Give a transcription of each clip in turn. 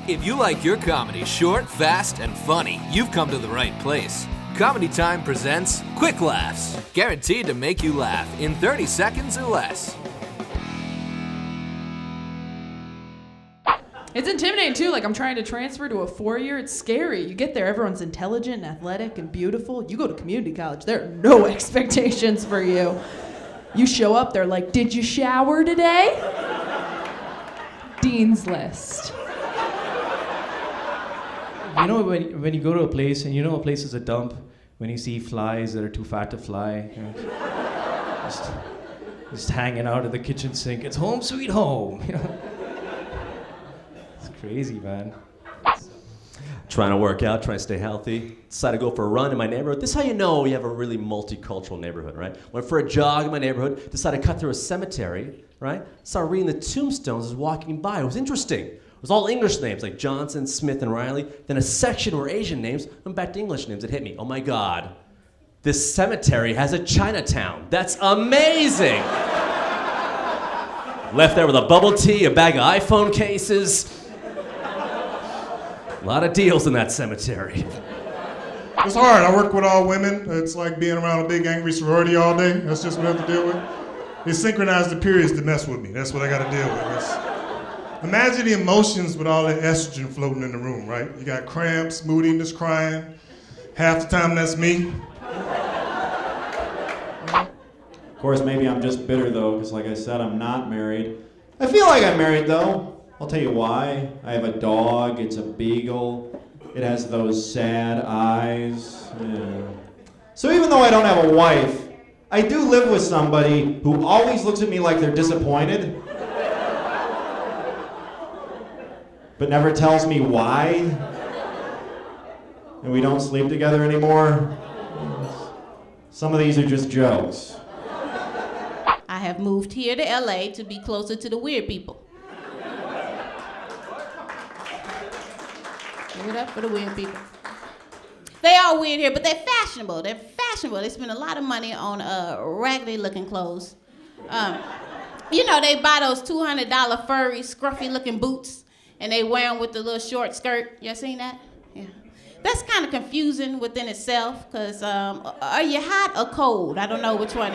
If you like your comedy short, fast, and funny, you've come to the right place. Comedy Time presents QuickLaffs, guaranteed to make you laugh in 30 seconds or less. It's intimidating too, like I'm trying to transfer to a 4-year, it's scary. You get there, everyone's intelligent and athletic and beautiful. You go to community college, there are no expectations for you. You show up, they're like, did you shower today? Dean's List. You know, when you go to a place, and you know a place is a dump, when you see flies that are too fat to fly, you know, just hanging out at the kitchen sink, it's home sweet home, you know. It's crazy, man. Trying to work out, trying to stay healthy. Decided to go for a run in my neighborhood. This is how you know you have a really multicultural neighborhood, right? Went for a jog in my neighborhood, decided to cut through a cemetery, right? Started reading the tombstones as walking by. It was interesting. It was all English names like Johnson, Smith, and Riley. Then a section were Asian names, and back to English names. It hit me. Oh my God. This cemetery has a Chinatown. That's amazing. Left there with a bubble tea, a bag of iPhone cases. A lot of deals in that cemetery. It's hard. I work with all women. It's like being around a big angry sorority all day. That's just what I have to deal with. They synchronize the periods to mess with me. That's what I got to deal with. Imagine the emotions with all that estrogen floating in the room, right? You got cramps, moodiness, crying. Half the time that's me. Of course, maybe I'm just bitter though, because like I said, I'm not married. I feel like I'm married though. I'll tell you why. I have a dog, it's a beagle. It has those sad eyes. Yeah. So even though I don't have a wife, I do live with somebody who always looks at me like they're disappointed. But never tells me why. And we don't sleep together anymore. Some of these are just jokes. I have moved here to LA to be closer to the weird people. Give it up for the weird people. They are weird here, but they're fashionable. They're fashionable. They spend a lot of money on raggedy looking clothes. You know, they buy those $200 furry, scruffy looking boots. And they wear them with the little short skirt. You seen that? Yeah. That's kind of confusing within itself, because are you hot or cold? I don't know which one.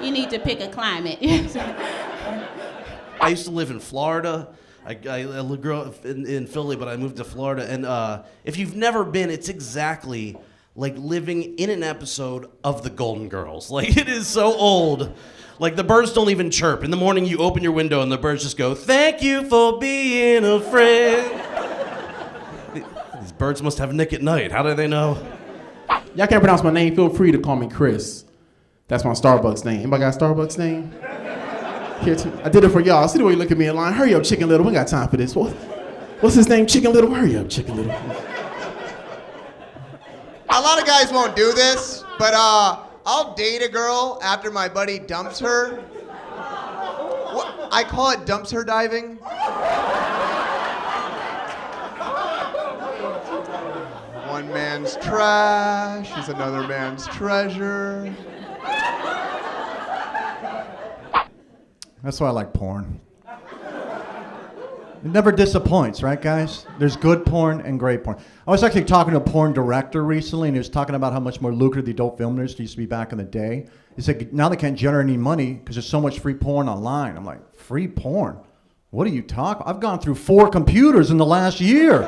You need to pick a climate. I used to live in Florida. I grew up in Philly, but I moved to Florida. And if you've never been, it's exactly like living in an episode of The Golden Girls. Like, it is so old. Like, the birds don't even chirp. In the morning, you open your window, and the birds just go, "Thank you for being a friend." These birds must have Nick at night. How do they know? Y'all can't pronounce my name. Feel free to call me Chris. That's my Starbucks name. Anybody got a Starbucks name? Here too. I did it for y'all. See the way you look at me in line. Hurry up, Chicken Little. We got time for this. What's his name? Chicken Little? Hurry up, Chicken Little. A lot of guys won't do this, but I'll date a girl after my buddy dumps her. I call it dumps her diving. One man's trash is another man's treasure. That's why I like porn. It never disappoints, right, guys? There's good porn and great porn. I was actually talking to a porn director recently, and he was talking about how much more lucrative the adult film industry used to be back in the day. He said now they can't generate any money because there's so much free porn online. I'm like, free porn? What are you talking? I've gone through 4 computers in the last year.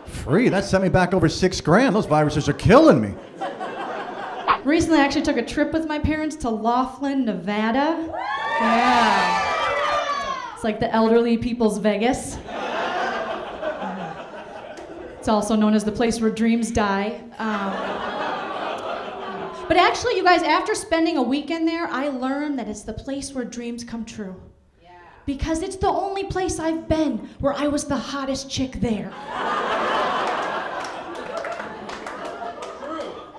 Free? That sent me back over $6,000. Those viruses are killing me. Recently, I actually took a trip with my parents to Laughlin, Nevada. Yeah. It's like the elderly people's Vegas. It's also known as the place where dreams die. But actually, you guys, after spending a weekend there, I learned that it's the place where dreams come true. Yeah. Because it's the only place I've been where I was the hottest chick there.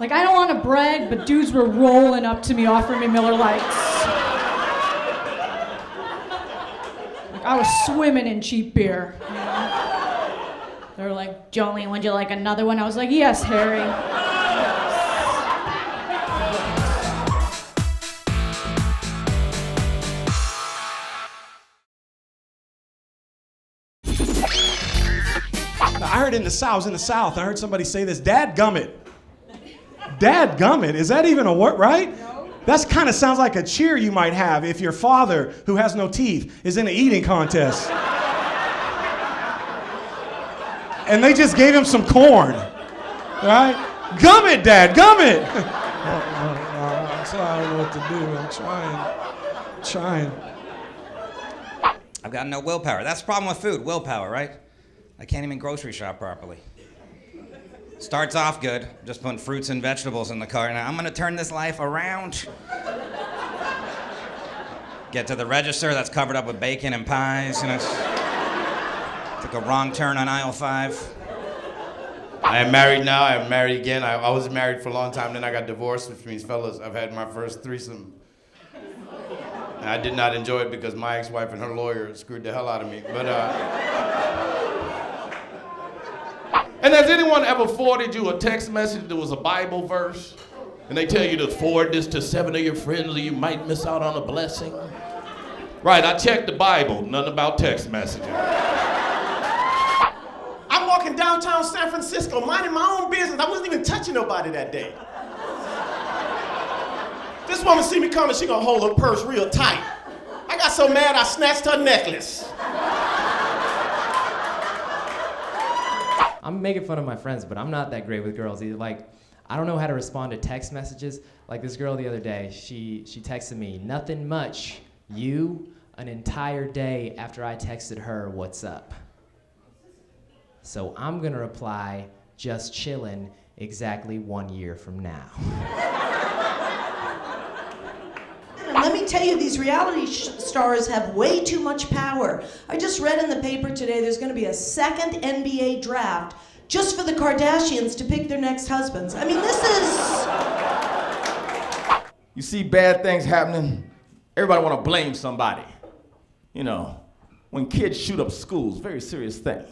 Like, I don't want to brag, but dudes were rolling up to me offering me Miller Lights. Like, I was swimming in cheap beer. You know? They were like, "Jolene, would you like another one?" I was like, "Yes, Harry." I heard in the South, I heard somebody say this, dadgummit. Dadgummit, is that even a word, right? No. That kind of sounds like a cheer you might have if your father, who has no teeth, is in an eating contest. And they just gave him some corn, right? Gum it, Dad, gum it. I'm trying what to do, I'm trying. I've got no willpower. That's the problem with food, willpower, right? I can't even grocery shop properly. Starts off good, just putting fruits and vegetables in the cart. Now I'm gonna turn this life around. Get to the register, that's covered up with bacon and pies, you know. Took a wrong turn on aisle 5. I am married now, I am married again. I was married for a long time, then I got divorced, which means, fellas, I've had my first threesome. And I did not enjoy it because my ex-wife and her lawyer screwed the hell out of me. But, and has anyone ever forwarded you a text message that was a Bible verse? And they tell you to forward this to 7 of your friends or you might miss out on a blessing? Right, I checked the Bible, nothing about text messaging. I'm walking downtown San Francisco, minding my own business. I wasn't even touching nobody that day. This woman see me coming, she gonna hold her purse real tight. I got so mad I snatched her necklace. I'm making fun of my friends, but I'm not that great with girls either. Like, I don't know how to respond to text messages. Like this girl the other day, she texted me, nothing much, you, an entire day after I texted her, what's up? So I'm gonna reply, just chillin', exactly 1 year from now. And let me tell you, these reality stars have way too much power. I just read in the paper today there's going to be a second NBA draft just for the Kardashians to pick their next husbands. I mean, this is... You see bad things happening, everybody want to blame somebody. You know, when kids shoot up schools, very serious thing.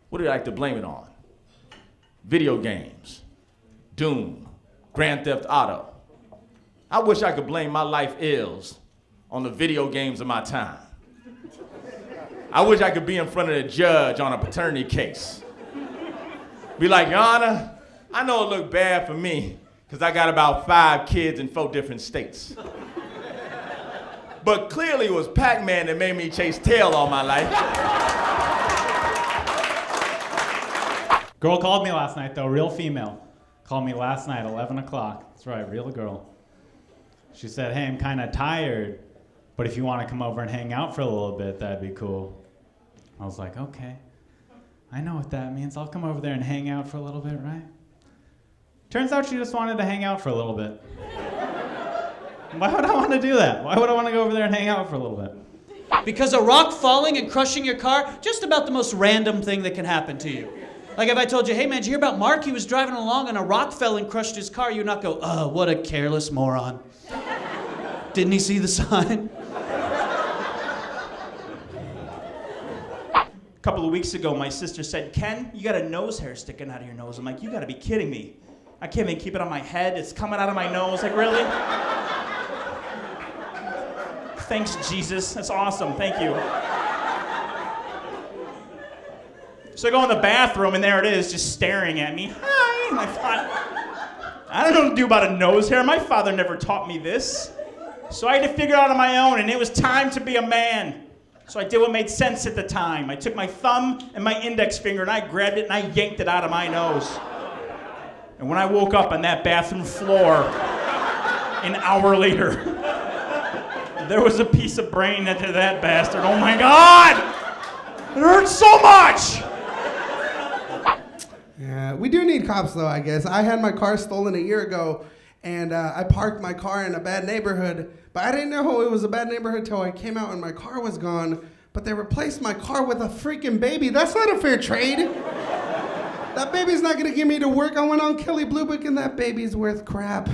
What do they like to blame it on? Video games, Doom, Grand Theft Auto. I wish I could blame my life ills on the video games of my time. I wish I could be in front of the judge on a paternity case. Be like, Your Honor, I know it looked bad for me because I got about 5 kids in 4 different states. But clearly it was Pac-Man that made me chase tail all my life. Girl called me last night though, real female. Called me last night, 11 o'clock. That's right, real girl. She said, hey, I'm kind of tired, but if you want to come over and hang out for a little bit, that'd be cool. I was like, okay. I know what that means. I'll come over there and hang out for a little bit, right? Turns out she just wanted to hang out for a little bit. Why would I want to do that? Why would I want to go over there and hang out for a little bit? Because a rock falling and crushing your car, just about the most random thing that can happen to you. Like if I told you, hey man, did you hear about Mark? He was driving along and a rock fell and crushed his car. You'd not go, oh, what a careless moron. Didn't he see the sign? A couple of weeks ago, my sister said, Ken, you got a nose hair sticking out of your nose. I'm like, you gotta be kidding me. I can't even keep it on my head. It's coming out of my nose. Like, really? Thanks, Jesus. That's awesome. Thank you. So I go in the bathroom, and there it is, just staring at me. Hi. And I thought, I don't know what to do about a nose hair. My father never taught me this. So I had to figure it out on my own, and it was time to be a man. So I did what made sense at the time. I took my thumb and my index finger, and I grabbed it, and I yanked it out of my nose. And when I woke up on that bathroom floor, an hour later, there was a piece of brain into that bastard. Oh my God! It hurts so much! Yeah, we do need cops though, I guess. I had my car stolen a year ago, and I parked my car in a bad neighborhood, but I didn't know it was a bad neighborhood till I came out and my car was gone, but they replaced my car with a freaking baby. That's not a fair trade. That baby's not gonna get me to work. I went on Kelly Blue Book and that baby's worth crap,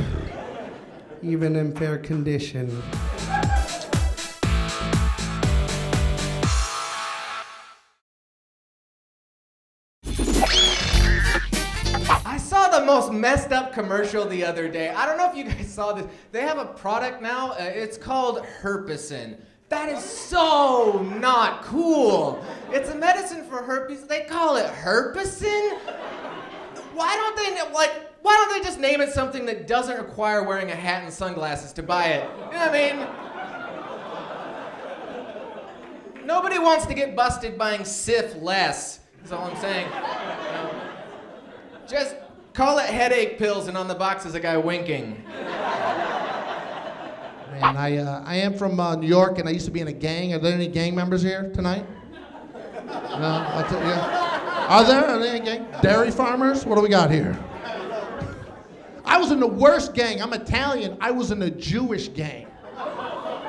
even in fair condition. I saw the most messed up commercial the other day. I don't know if you guys saw this. They have a product now. It's called Herpecin. That is so not cool. It's a medicine for herpes. They call it herpessin. Why don't they just name it something that doesn't require wearing a hat and sunglasses to buy it? You know what I mean? Nobody wants to get busted buying syphilis. That's all I'm saying. Just call it headache pills, and on the box is a guy winking. And I am from New York, and I used to be in a gang. Are there any gang members here tonight? No? Are there any gang? Dairy farmers? What do we got here? I was in the worst gang. I'm Italian. I was in a Jewish gang.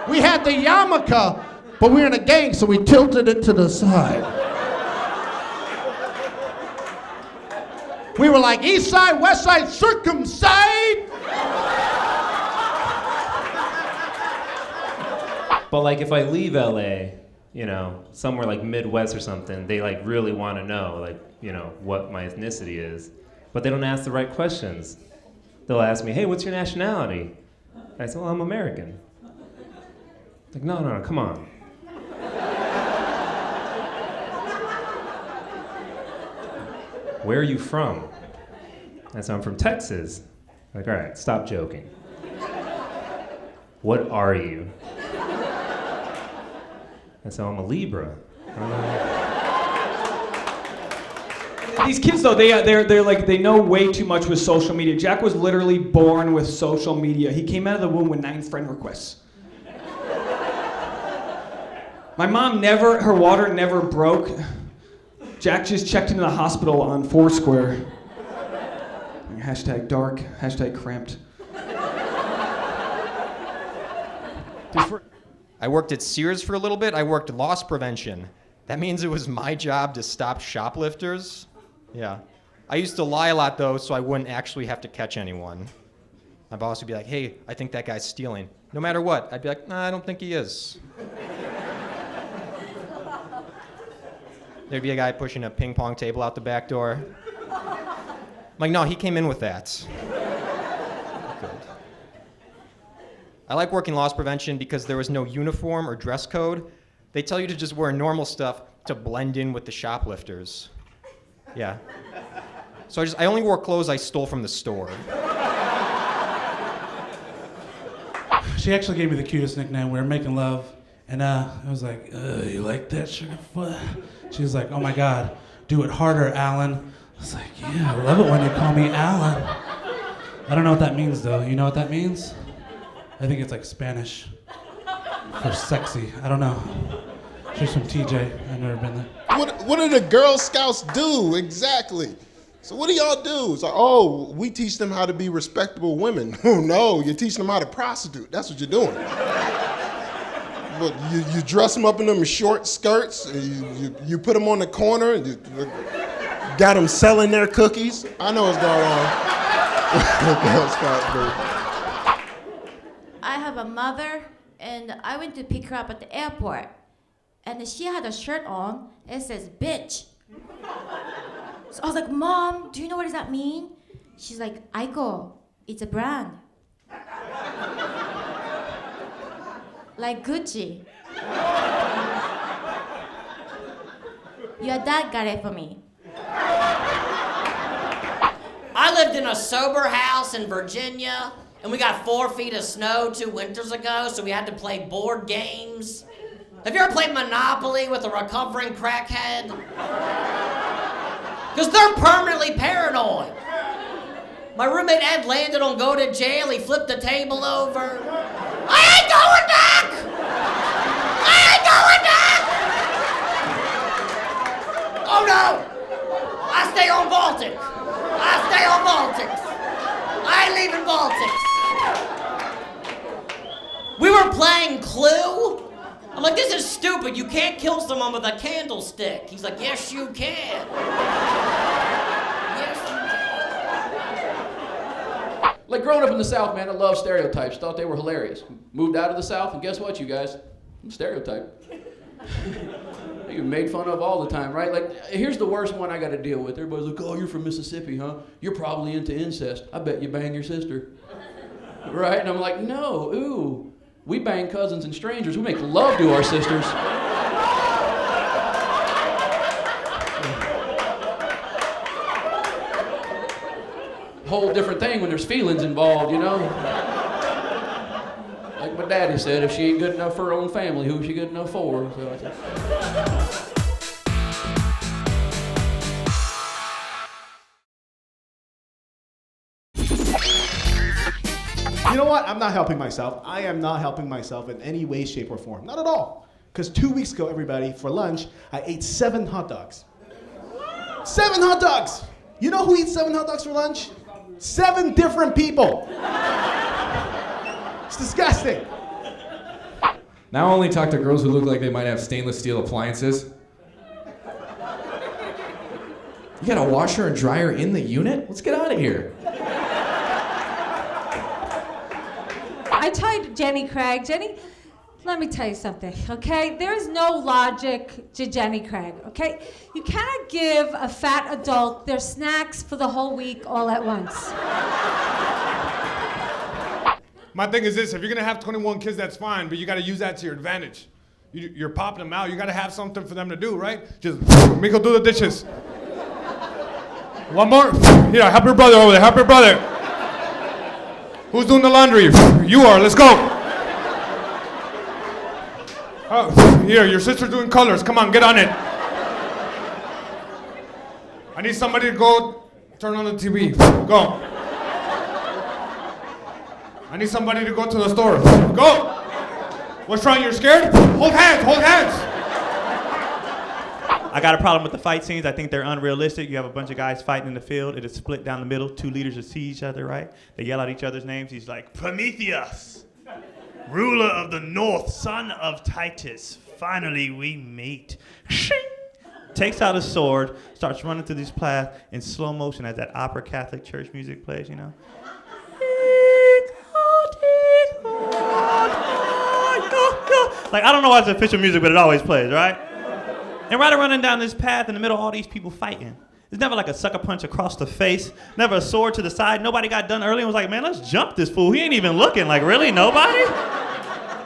We had the yarmulke, but we were in a gang, so we tilted it to the side. We were like, east side, west side, circumside. But like if I leave LA, you know, somewhere like Midwest or something, they like really want to know, like, you know, what my ethnicity is. But they don't ask the right questions. They'll ask me, hey, what's your nationality? I say, well, I'm American. Like, no, come on. Where are you from? I said, I'm from Texas. Like, all right, stop joking. What are you? I said, I'm a Libra. These kids though, they're like, they know way too much with social media. Jack was literally born with social media. He came out of the womb with 9 friend requests. My mom her water never broke. Jack just checked into the hospital on Foursquare. Hashtag dark, hashtag cramped. I worked at Sears for a little bit. I worked loss prevention. That means it was my job to stop shoplifters. Yeah. I used to lie a lot though, so I wouldn't actually have to catch anyone. My boss would be like, hey, I think that guy's stealing. No matter what, I'd be like, nah, I don't think he is. There'd be a guy pushing a ping pong table out the back door. I'm like, no, he came in with that. Good. I like working loss prevention because there was no uniform or dress code. They tell you to just wear normal stuff to blend in with the shoplifters. Yeah. So I only wore clothes I stole from the store. She actually gave me the cutest nickname. We were making love, and I was like, you like that, Sugarfoot? She was like, oh my God, do it harder, Alan. I was like, yeah, I love it when you call me Alan. I don't know what that means, though. You know what that means? I think it's like Spanish for sexy. I don't know. She's from TJ. I've never been there. What do the Girl Scouts do exactly? So what do y'all do? It's like, oh, we teach them how to be respectable women. Oh no, you're teaching them how to prostitute. That's what you're doing. But you dress them up in them short skirts, and you put them on the corner, and you got them selling their cookies. I know what's going on. Girl Scouts do. I have a mother, and I went to pick her up at the airport, and she had a shirt on. It says bitch. So I was like, Mom, do you know what does that mean? She's like, Aiko, it's a brand. Like Gucci. Your dad got it for me. I lived in a sober house in Virginia, and we got 4 feet of snow 2 winters ago, so we had to play board games. Have you ever played Monopoly with a recovering crackhead? Because they're permanently paranoid. My roommate Ed landed on go to jail. He flipped the table over. I ain't going back! I ain't going back! Oh no! I stay on Baltic. I stay on Baltics. I ain't leaving Baltics. We were playing Clue. I'm like, this is stupid. You can't kill someone with a candlestick. He's like, yes, you can. Like growing up in the South, man, I love stereotypes. Thought they were hilarious. Moved out of the South, and guess what, you guys? I'm stereotyped. You're made fun of all the time, right? Like, here's the worst one I got to deal with. Everybody's like, oh, you're from Mississippi, huh? You're probably into incest. I bet you bang your sister. Right? And I'm like, no, ooh. We bang cousins and strangers. We make love to our sisters. whole different thing when there's feelings involved, you know? Like my daddy said, if she ain't good enough for her own family, who's she good enough for? So I said, You know what? I'm not helping myself. I am not helping myself in any way, shape, or form. Not at all. Because 2 weeks ago, everybody, for lunch, I ate 7 hot dogs. 7 hot dogs! You know who eats 7 hot dogs for lunch? 7 different people. It's disgusting. Now I only talk to girls who look like they might have stainless steel appliances. You got a washer and dryer in the unit? Let's get out of here. I told Jenny Craig, Jenny, let me tell you something, okay? There is no logic to Jenny Craig, okay? You cannot give a fat adult their snacks for the whole week all at once. My thing is this, if you're gonna have 21 kids, that's fine, but you gotta use that to your advantage. You're popping them out, you gotta have something for them to do, right? Just, Miko, do the dishes. One more, here, help your brother over there, help your brother. Who's doing the laundry? You are, let's go. Oh, here, your sister's doing colors, come on, get on it. I need somebody to go turn on the TV, go. I need somebody to go to the store. Go! What's wrong? You're scared? Hold hands, hold hands! I got a problem with the fight scenes. I think they're unrealistic. You have a bunch of guys fighting in the field. It is split down the middle. 2 leaders will see each other, right? They yell out each other's names. He's like, Prometheus, ruler of the north, son of Titus. Finally we meet. Shing! Takes out a sword, starts running through this path in slow motion as that opera Catholic church music plays, you know? Like, I don't know why it's official music, but it always plays, right? And right running down this path in the middle, all these people fighting. There's never like a sucker punch across the face, never a sword to the side. Nobody got done early and was like, man, let's jump this fool. He ain't even looking. Like, really? Nobody?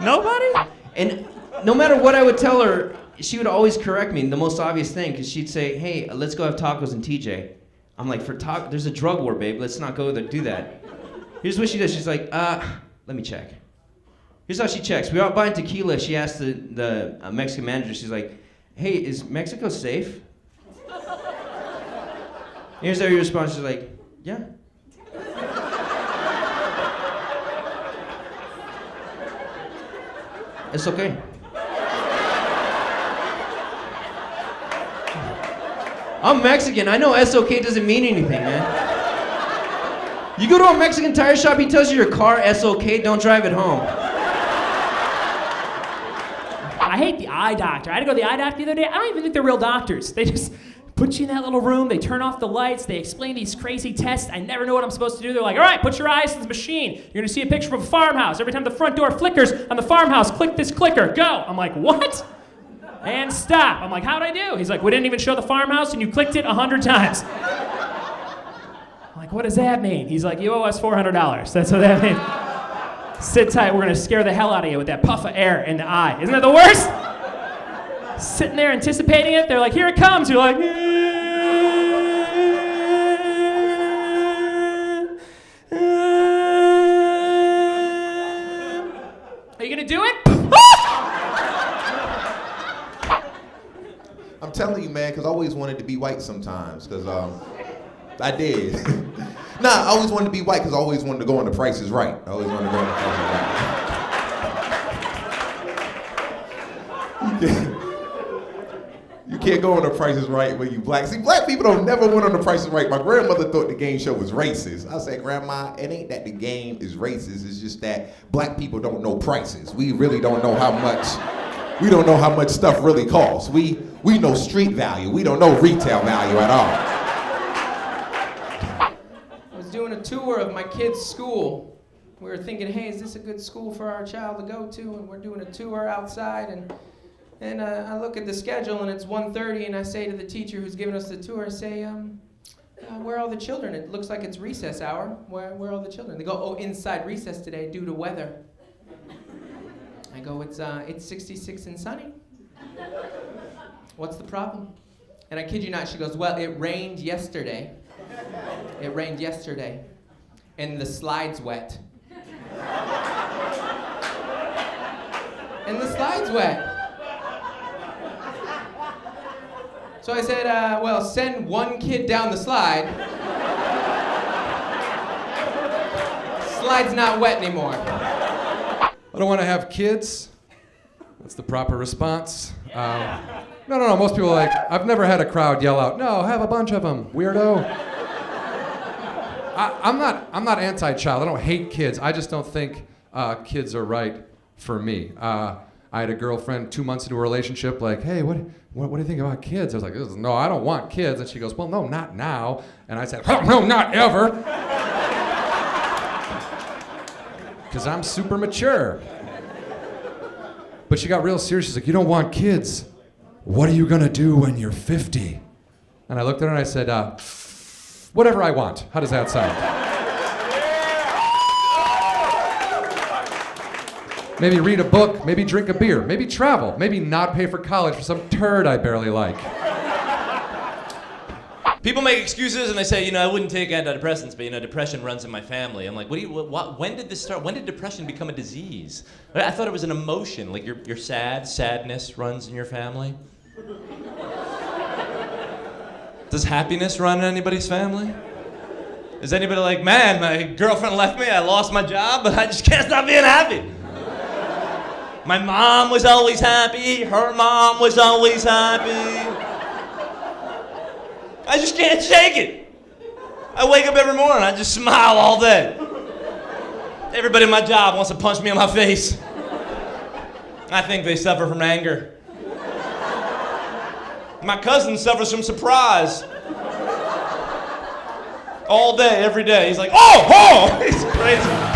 Nobody? And no matter what I would tell her, she would always correct me, the most obvious thing, because she'd say, hey, let's go have tacos in TJ. I'm like, there's a drug war, babe. Let's not go there, do that. Here's what she does. She's like, let me check. Here's how she checks. We were out buying tequila. She asked the Mexican manager, she's like, hey, is Mexico safe? Here's her response. She's like, yeah. It's okay. I'm Mexican. I know S-OK doesn't mean anything, man. You go to a Mexican tire shop, he tells you your car S-OK, don't drive it home. I hate the eye doctor. I had to go to the eye doctor the other day. I don't even think they're real doctors. They just put you in that little room, they turn off the lights, they explain these crazy tests. I never know what I'm supposed to do. They're like, all right, put your eyes in the machine. You're gonna see a picture of a farmhouse. Every time the front door flickers on the farmhouse, click this clicker, go. I'm like, what? And stop. I'm like, how'd I do? He's like, we didn't even show the farmhouse and you clicked it 100 times. I'm like, what does that mean? He's like, you owe us $400. That's what that means. Sit tight, we're gonna scare the hell out of you with that puff of air in the eye. Isn't that the worst? Sitting there anticipating it, they're like, here it comes. You're like, are you gonna do it? I'm telling you, man, because I always wanted to be white sometimes, because I did. Nah, I always wanted to be white because I always wanted to go on The Price is Right. I always wanted to go on The Price is Right. You can't go on The Price is Right when you black. See, black people don't never went on The Price is Right. My grandmother thought the game show was racist. I said, Grandma, it ain't that the game is racist. It's just that black people don't know prices. We really don't know how much. We don't know how much stuff really costs. We know street value. We don't know retail value at all. I was doing a tour of my kid's school. We were thinking, hey, is this a good school for our child to go to? And we're doing a tour outside, and I look at the schedule, and it's 1:30, and I say to the teacher who's giving us the tour, I say, where are all the children? It looks like it's recess hour. Where are all the children? They go, oh, inside recess today due to weather. I go, it's 66 and sunny. What's the problem? And I kid you not, she goes, well, it rained yesterday. It rained yesterday, and the slide's wet. And the slide's wet. So I said, well, send one kid down the slide. Slide's not wet anymore. I don't want to have kids. That's the proper response. No. Most people are like, I've never had a crowd yell out, no, have a bunch of them, weirdo. I'm not anti-child. I don't hate kids. I just don't think kids are right for me. I had a girlfriend 2 months into a relationship, like, hey, what do you think about kids? I was like, no, I don't want kids. And she goes, well, no, not now. And I said, oh, no, not ever. Because I'm super mature. But she got real serious. She's like, you don't want kids. What are you going to do when you're 50? And I looked at her and I said, whatever I want. How does that sound? Maybe read a book, maybe drink a beer, maybe travel, maybe not pay for college for some turd I barely like. People make excuses and they say, I wouldn't take antidepressants, but depression runs in my family. I'm like, when did this start? When did depression become a disease? I thought it was an emotion, like you're sad, sadness runs in your family. Does happiness run in anybody's family? Is anybody like, man, my girlfriend left me, I lost my job, but I just can't stop being happy. My mom was always happy, her mom was always happy. I just can't shake it. I wake up every morning, I just smile all day. Everybody in my job wants to punch me in my face. I think they suffer from anger. My cousin suffers from surprise. All day, every day. He's like, oh! He's crazy.